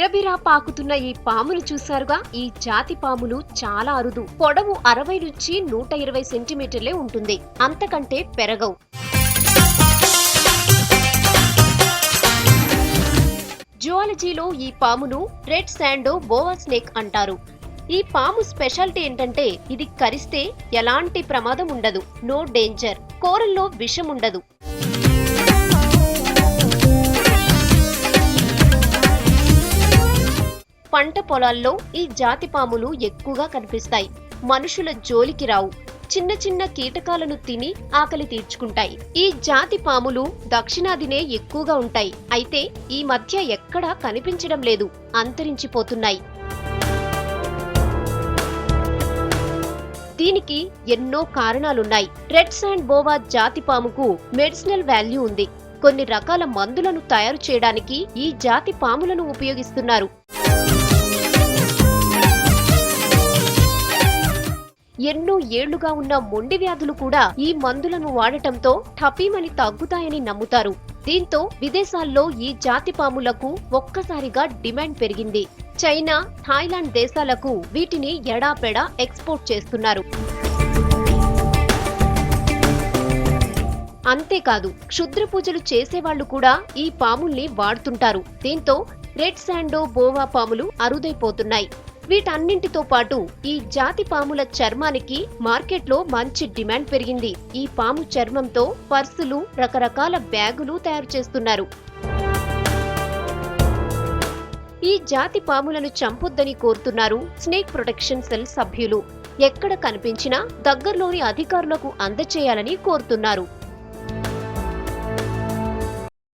బిరబిరా పాకుతున్న ఈ పామును చూశారుగా. ఈ జాతి పాములు చాలా అరుదు. పొడవు 60 నుంచి 120 సెంటీమీటర్లే ఉంటుంది, అంతకంటే పెరగవు. జువాలజీలో ఈ పామును రెడ్ శాండో బోవా స్నేక్ అంటారు. ఈ పాము స్పెషాలిటీ ఏంటంటే ఇది కరిస్తే ఎలాంటి ప్రమాదం ఉండదు, నో డేంజర్. కూరల్లో విషం ఉండదు. పంట పొలాల్లో ఈ జాతి పాములు ఎక్కువగా కనిపిస్తాయి. మనుషుల జోలికి రావు. చిన్న చిన్న కీటకాలను తిని ఆకలి తీర్చుకుంటాయి. ఈ జాతి పాములు దక్షిణాదినే ఎక్కువగా ఉంటాయి. అయితే ఈ మధ్య ఎక్కడా కనిపించడం లేదు, అంతరించిపోతున్నాయి. దీనికి ఎన్నో కారణాలున్నాయి. రెడ్ శాండ్ బోవా జాతి పాముకు మెడిసినల్ వాల్యూ ఉంది. కొన్ని రకాల మందులను తయారు చేయడానికి ఈ జాతి పాములను ఉపయోగిస్తున్నారు. ఎన్నో ఏళ్లుగా ఉన్న మొండి వ్యాధులు కూడా ఈ మందులను వాడటంతో ఠపీమని తగ్గుతాయని నమ్ముతారు. దీంతో విదేశాల్లో ఈ జాతి పాములకు ఒక్కసారిగా డిమాండ్ పెరిగింది. చైనా, థాయిలాండ్ దేశాలకు వీటిని ఎడాపెడా ఎక్స్పోర్ట్ చేస్తున్నారు. అంతేకాదు, క్షుద్ర పూజలు చేసేవాళ్లు కూడా ఈ పాముల్ని వాడుతుంటారు. దీంతో రెడ్ శాండో బోవా పాములు అరుదైపోతున్నాయి. వీటన్నింటితో పాటు ఈ జాతి పాముల చర్మానికి మార్కెట్లో మంచి డిమాండ్ పెరిగింది. ఈ పాము చర్మంతో పర్సులు, రకరకాల బ్యాగులు తయారు చేస్తున్నారు. ఈ జాతి పాములను చంపొద్దని కోరుతున్నారు స్నేక్ ప్రొటెక్షన్ సెల్ సభ్యులు. ఎక్కడ కనిపించినా దగ్గరలోని అధికారులకు అందజేయాలని కోరుతున్నారు.